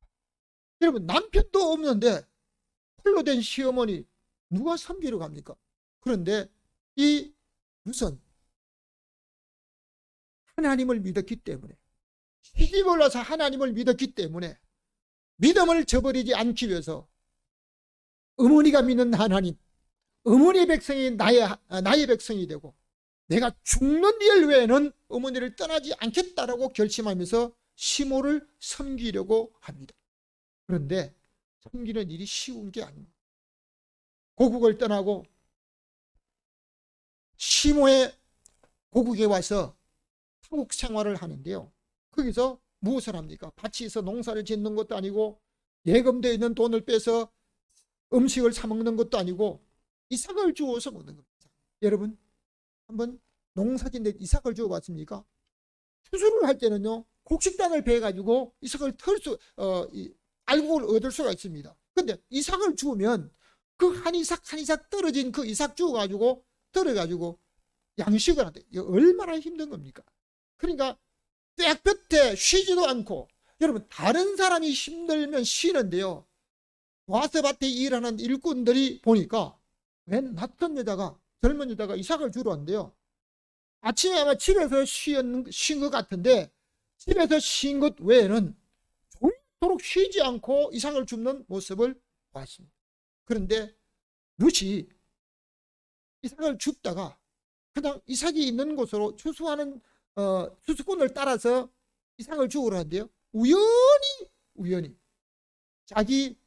여러분, 남편도 없는데 홀로 된 시어머니 누가 섬기러 갑니까? 그런데 이 룻은 하나님을 믿었기 때문에, 시집을 와서 하나님을 믿었기 때문에 믿음을 저버리지 않기 위해서 어머니가 믿는 하나님, 어머니의 백성이 나의 백성이 되고 내가 죽는 일 외에는 어머니를 떠나지 않겠다라고 결심하면서 시모를 섬기려고 합니다. 그런데 섬기는 일이 쉬운 게 아닙니다. 고국을 떠나고 시모의 고국에 와서 타국 생활을 하는데요. 거기서 무엇을 합니까? 밭에서 농사를 짓는 것도 아니고 예금되어 있는 돈을 빼서 음식을 사 먹는 것도 아니고 이삭을 주워서 먹는 겁니다. 여러분, 한번 농사짓는데 이삭을 주워 봤습니까? 추수를 할 때는요, 곡식단을 베가지고 이삭을 알곡을 얻을 수가 있습니다. 근데 이삭을 주우면 그 한 이삭 떨어진 그 이삭 주워가지고 떨어가지고 양식을 한대. 얼마나 힘든 겁니까? 그러니까 땡볕에 쉬지도 않고, 여러분, 다른 사람이 힘들면 쉬는데요, 와서 밭에 일하는 일꾼들이 보니까 웬 낯선 여자가, 젊은 여자가 이삭을 주러 왔는데요, 아침에 아마 집에서 쉰 것 같은데 집에서 쉰 것 외에는 종일토록 쉬지 않고 이삭을 줍는 모습을 보았습니다. 그런데 룻이 이삭을 줍다가 그냥 이삭이 있는 곳으로 추수꾼을 따라서 이삭을 죽으러 한대요. 우연히 자기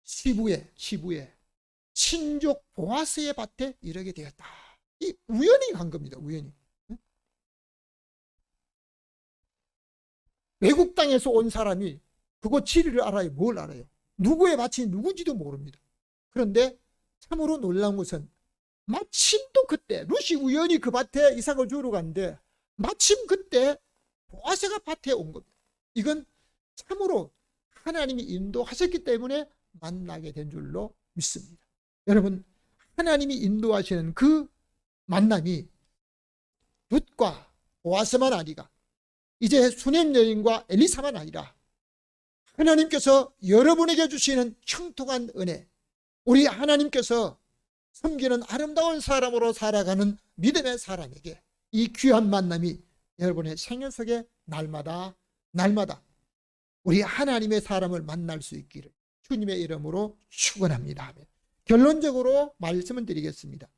시부의 친족 보아스의 밭에 이르게 되었다. 이 우연히 간 겁니다. 우연히. 외국 땅에서 온 사람이 그곳 지리를 알아요? 뭘 알아요? 누구의 밭이 누군지도 모릅니다. 그런데 참으로 놀라운 것은 마침 또 그때 룻이 우연히 그 밭에 이삭을 주러 갔는데 마침 그때 보아스가 밭에 온 겁니다. 이건 참으로 하나님이 인도하셨기 때문에 만나게 된 줄로 믿습니다. 여러분, 하나님이 인도하시는 그 만남이 룻과 보아스만 아니라 이제 수넴 여인과 엘리사만 아니라 하나님께서 여러분에게 주시는 형통한 은혜, 우리 하나님께서 섬기는 아름다운 사람으로 살아가는 믿음의 사람에게 이 귀한 만남이 여러분의 생애 속에 날마다 우리 하나님의 사람을 만날 수 있기를 주님의 이름으로 축원합니다. 결론적으로 말씀을 드리겠습니다.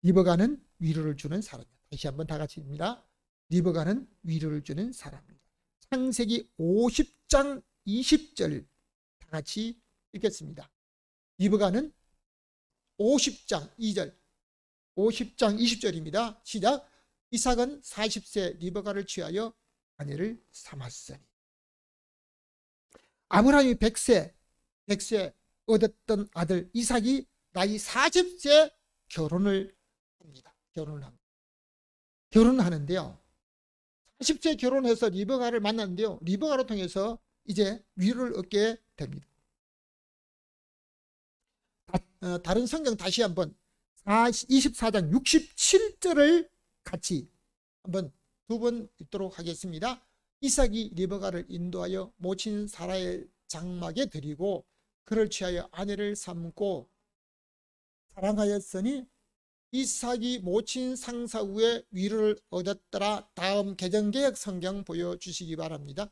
리브가는 위로를 주는 사람입니다. 다시 한번 다 같이입니다. 리브가는 위로를 주는 사람입니다. 창세기 50장 20절 다 같이 읽겠습니다. 리브가는 50장 2절 50장 20절입니다. 시작. 이삭은 40세 리브가를 취하여 아내를 삼았으니. 아브라함이 100세 얻었던 아들 이삭이 나이 40세 결혼을 합니다. 결혼하는데요. 40세 결혼해서 리브가를 만났는데요. 리브가를 통해서 이제 위로를 얻게 됩니다. 다른 성경 다시 한번 24장 67절을 같이 한번 두 번 읽도록 하겠습니다. 이삭이 리브가를 인도하여 모친 사라의 장막에 드리고 그를 취하여 아내를 삼고 사랑하였으니 이삭이 모친 상사 후에 위로를 얻었더라. 다음 개정개혁 성경 보여주시기 바랍니다.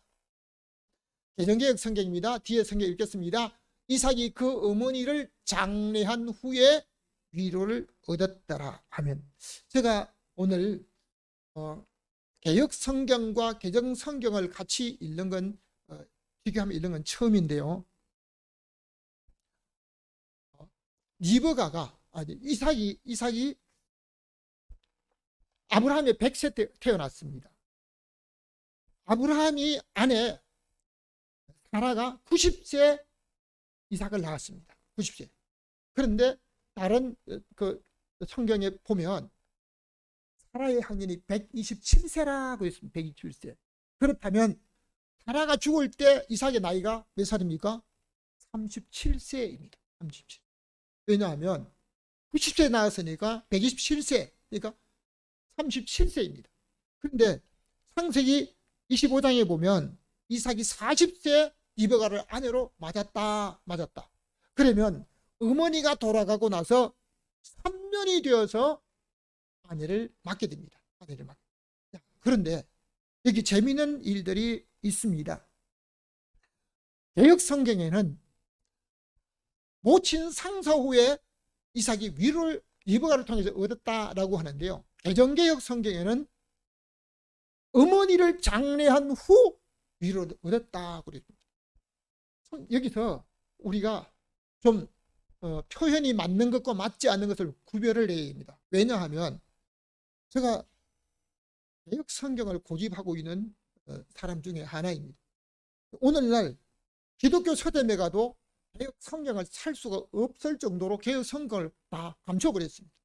개정개혁 성경입니다. 뒤에 성경 읽겠습니다. 이삭이 그 어머니를 장례한 후에 위로를 얻었더라 하면, 제가 오늘 개혁 성경과 개정 성경을 같이 읽는 건 비교하면 읽는 건 처음인데요. 리브가가 이삭이 아브라함의 100세 때 태어났습니다. 아브라함이 아내 사라가 90세 이삭을 낳았습니다. 90세. 그런데 다른 그 성경에 보면 사라의 학년이 127세라고 했습니다. 127세. 그렇다면 사라가 죽을 때 이삭의 나이가 몇 살입니까? 37세입니다. 37. 왜냐하면 90세에 나왔으니까 127세, 그러니까 37세입니다. 그런데 창세기 25장에 보면 이삭이 40세 리브가를 아내로 맞았다. 그러면 어머니가 돌아가고 나서 3년이 되어서 아내를 맡게 됩니다. 그런데 여기 재미있는 일들이 있습니다. 개역 성경에는 모친 상사 후에 이삭이 위로를 리브가를 통해서 얻었다라고 하는데요. 개정개혁 성경에는 어머니를 장례한 후 위로를 얻었다고 그랬습니다. 여기서 우리가 좀 표현이 맞는 것과 맞지 않는 것을 구별을 해야 합니다. 왜냐하면 제가 개역 성경을 고집하고 있는 사람 중에 하나입니다. 오늘날 기독교 서점에 가도 개역 성경을 살 수가 없을 정도로 개역 성경을 다 감춰버렸습니다.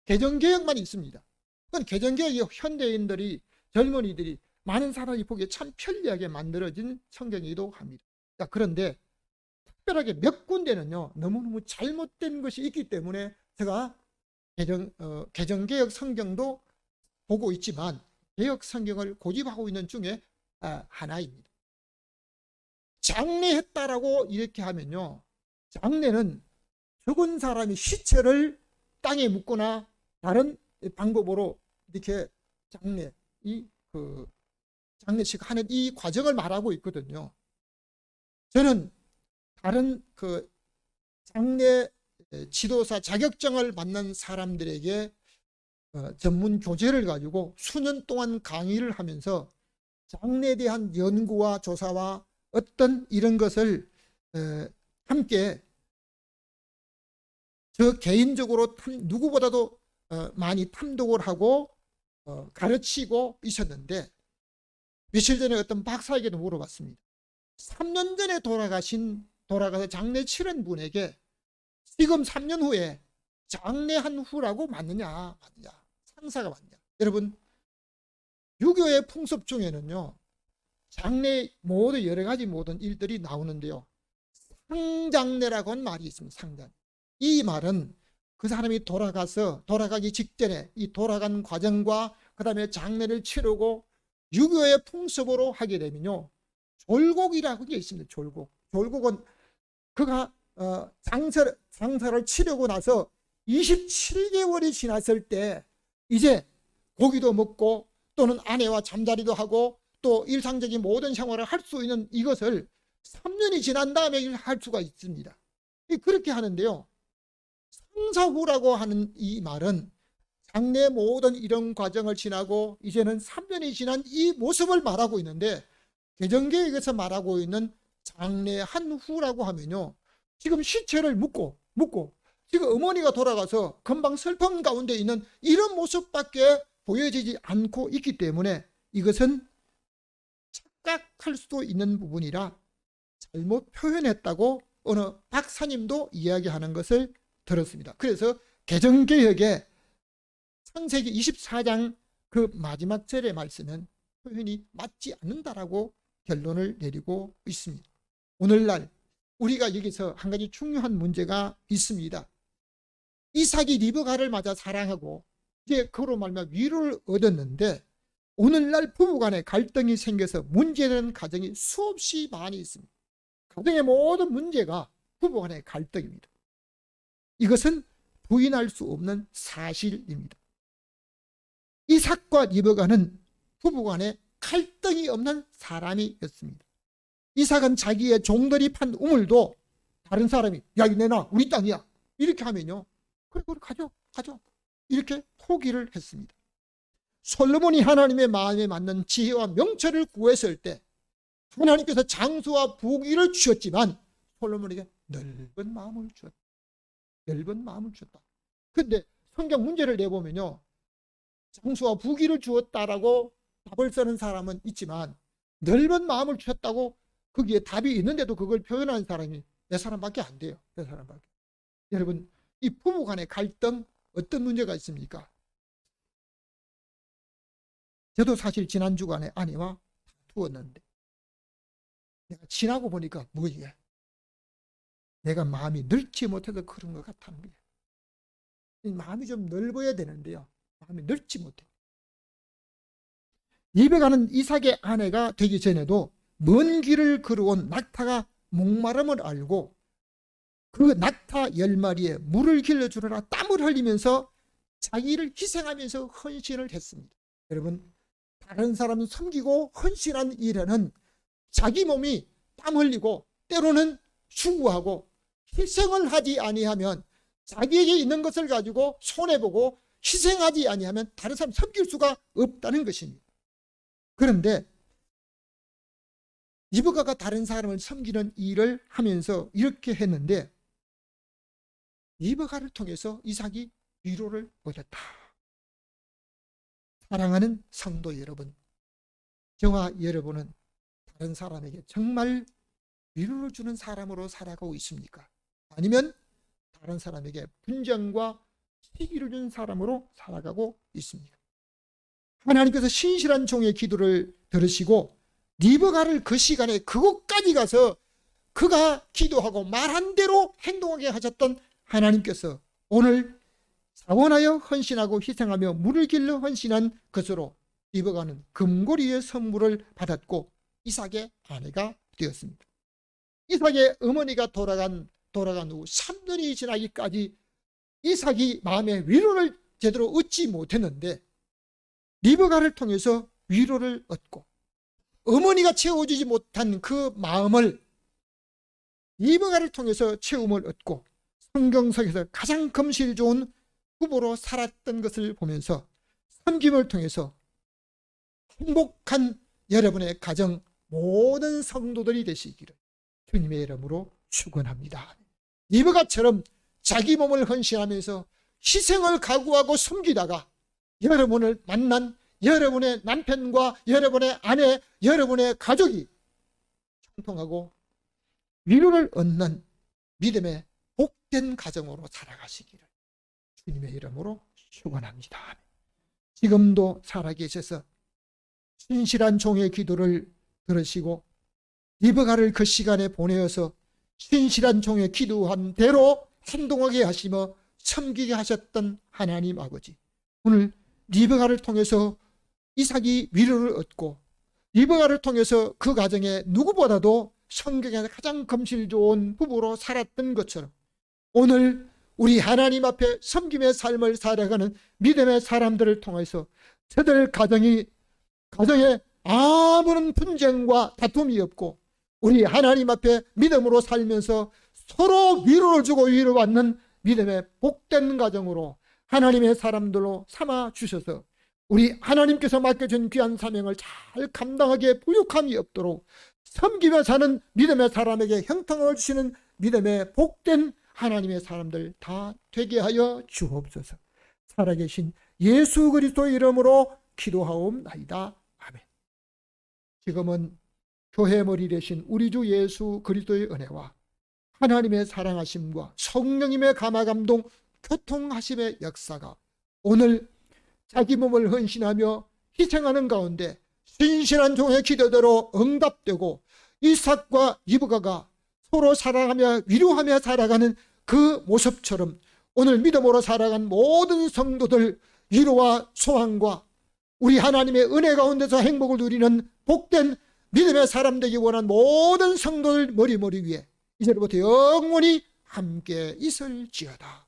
개정개혁만 있습니다. 그건 개정개혁이 현대인들이, 젊은이들이, 많은 사람이 보기에 참 편리하게 만들어진 성경이기도 합니다. 그런데 특별하게 몇 군데는요, 너무너무 잘못된 것이 있기 때문에 제가 개정개혁 성경도 보고 있지만 개혁 성경을 고집하고 있는 중에 하나입니다. 장례했다라고 이렇게 하면요, 장례는 죽은 사람이 시체를 땅에 묻거나 다른 방법으로 이렇게 장례식 하는 이 과정을 말하고 있거든요. 저는 다른 장례 지도사 자격증을 받는 사람들에게 전문 교재를 가지고 수년 동안 강의를 하면서 장례에 대한 연구와 조사와 어떤 이런 것을 함께 저 개인적으로 누구보다도 많이 탐독을 하고 가르치고 있었는데, 며칠 전에 어떤 박사에게도 물어봤습니다. 3년 전에 돌아가서 장례 치른 분에게 지금 3년 후에 장례한 후라고 맞느냐, 상사가 맞냐. 여러분, 유교의 풍습 중에는요, 장례 모든 여러 가지 모든 일들이 나오는데요, 상장례라고 하는 말이 있습니다. 상장. 이 말은 그 사람이 돌아가기 직전에 이 돌아간 과정과 그 다음에 장례를 치르고 유교의 풍습으로 하게 되면요, 졸곡이라고 게 있습니다. 졸곡은 그가 장사를 치르고 나서 27개월이 지났을 때 이제 고기도 먹고 또는 아내와 잠자리도 하고 또 일상적인 모든 생활을 할 수 있는 이것을 3년이 지난 다음에 할 수가 있습니다. 그렇게 하는데요, 상사후라고 하는 이 말은 장래 모든 이런 과정을 지나고 이제는 3년이 지난 이 모습을 말하고 있는데, 개정계획에서 말하고 있는 장례한 후라고 하면요, 지금 시체를 묻고 지금 어머니가 돌아가서 금방 슬픔 가운데 있는 이런 모습밖에 보여지지 않고 있기 때문에 이것은 착각할 수도 있는 부분이라 잘못 표현했다고 어느 박사님도 이야기하는 것을 들었습니다. 그래서 개정개혁의 창세기 24장 그 마지막 절의 말씀은 표현이 맞지 않는다라고 결론을 내리고 있습니다. 오늘날 우리가 여기서 한 가지 중요한 문제가 있습니다. 이삭이 리브가를 맞아 사랑하고 이제 그로 말미암아 위로를 얻었는데, 오늘날 부부간에 갈등이 생겨서 문제되는 가정이 수없이 많이 있습니다. 가정의 모든 문제가 부부간의 갈등입니다. 이것은 부인할 수 없는 사실입니다. 이삭과 리브가는 부부간에 갈등이 없는 사람이었습니다. 이삭은 자기의 종들이 판 우물도 다른 사람이 야 이거 내놔 우리 땅이야 이렇게 하면요, 그래 가져 이렇게 포기를 했습니다. 솔로몬이 하나님의 마음에 맞는 지혜와 명철을 구했을 때 하나님께서 장수와 부귀를 주셨지만 솔로몬에게 넓은 마음을 주었다. 그런데 성경 문제를 내보면요, 장수와 부귀를 주었다라고 답을 쓰는 사람은 있지만 넓은 마음을 주셨다고 거기에 답이 있는데도 그걸 표현하는 사람이 네 사람밖에 안 돼요. 네 사람밖에. 여러분, 이 부부 간의 갈등 어떤 문제가 있습니까? 저도 사실 지난 주간에 아내와 다투었는데 내가 지나고 보니까 뭐예요? 내가 마음이 넓지 못해서 그런 것 같다는 거예요. 마음이 좀 넓어야 되는데요, 마음이 넓지 못해. 리베가는 이삭의 아내가 되기 전에도 먼 길을 걸어온 낙타가 목마름을 알고 그 낙타 10마리에 물을 길러주느라 땀을 흘리면서 자기를 희생하면서 헌신을 했습니다. 여러분, 다른 사람을 섬기고 헌신한 일에는 자기 몸이 땀 흘리고 때로는 수고하고 희생을 하지 아니하면, 자기에게 있는 것을 가지고 손해보고 희생하지 아니하면 다른 사람 섬길 수가 없다는 것입니다. 그런데 리브가가 다른 사람을 섬기는 일을 하면서 이렇게 했는데, 리브가를 통해서 이삭이 위로를 얻었다. 사랑하는 성도 여러분, 저와 여러분은 다른 사람에게 정말 위로를 주는 사람으로 살아가고 있습니까? 아니면 다른 사람에게 분쟁과 시기를 준 사람으로 살아가고 있습니까? 하나님께서 신실한 종의 기도를 들으시고 리브가를 그 시간에 그곳까지 가서 그가 기도하고 말한 대로 행동하게 하셨던 하나님께서 오늘 자원하여 헌신하고 희생하며 물을 길러 헌신한 것으로 리브가는 금고리의 선물을 받았고 이삭의 아내가 되었습니다. 이삭의 어머니가 돌아간 후 3년이 지나기까지 이삭이 마음의 위로를 제대로 얻지 못했는데 리브가를 통해서 위로를 얻고, 어머니가 채워주지 못한 그 마음을 리브가를 통해서 채움을 얻고, 성경석에서 가장 금실 좋은 부부로 살았던 것을 보면서 섬김을 통해서 행복한 여러분의 가정 모든 성도들이 되시기를 주님의 이름으로 축원합니다. 리브가처럼 자기 몸을 헌신하면서 희생을 각오하고 섬기다가 여러분을 만난 여러분의 남편과 여러분의 아내, 여러분의 가족이 형통하고 위로를 얻는 믿음의 복된 가정으로 살아가시기를 주님의 이름으로 축원합니다. 지금도 살아계셔서 신실한 종의 기도를 들으시고 리브가를 그 시간에 보내어서 신실한 종의 기도한 대로 행동하게 하시며 섬기게 하셨던 하나님 아버지, 오늘 리브가를 통해서 이삭이 위로를 얻고 리브가를 통해서 그 가정에 누구보다도 성경에서 가장 금실 좋은 부부로 살았던 것처럼 오늘 우리 하나님 앞에 섬김의 삶을 살아가는 믿음의 사람들을 통해서 저들 가정에 아무런 분쟁과 다툼이 없고 우리 하나님 앞에 믿음으로 살면서 서로 위로를 주고 위로받는 믿음의 복된 가정으로 하나님의 사람들로 삼아 주셔서 우리 하나님께서 맡겨준 귀한 사명을 잘 감당하기에 부족함이 없도록 섬기며 사는 믿음의 사람에게 형통을 주시는 믿음의 복된 하나님의 사람들 다 되게 하여 주옵소서. 살아계신 예수 그리스도의 이름으로 기도하옵나이다. 아멘. 지금은 교회 머리 되신 우리 주 예수 그리스도의 은혜와 하나님의 사랑하심과 성령님의 감화감동 교통하심의 역사가 오늘 자기 몸을 헌신하며 희생하는 가운데 신실한 종의 기도대로 응답되고 이삭과 리브가가 서로 사랑하며 위로하며 살아가는 그 모습처럼 오늘 믿음으로 살아간 모든 성도들 위로와 소망과 우리 하나님의 은혜 가운데서 행복을 누리는 복된 믿음의 사람 되기 원한 모든 성도들 머리 위에 이제부터 영원히 함께 있을지어다.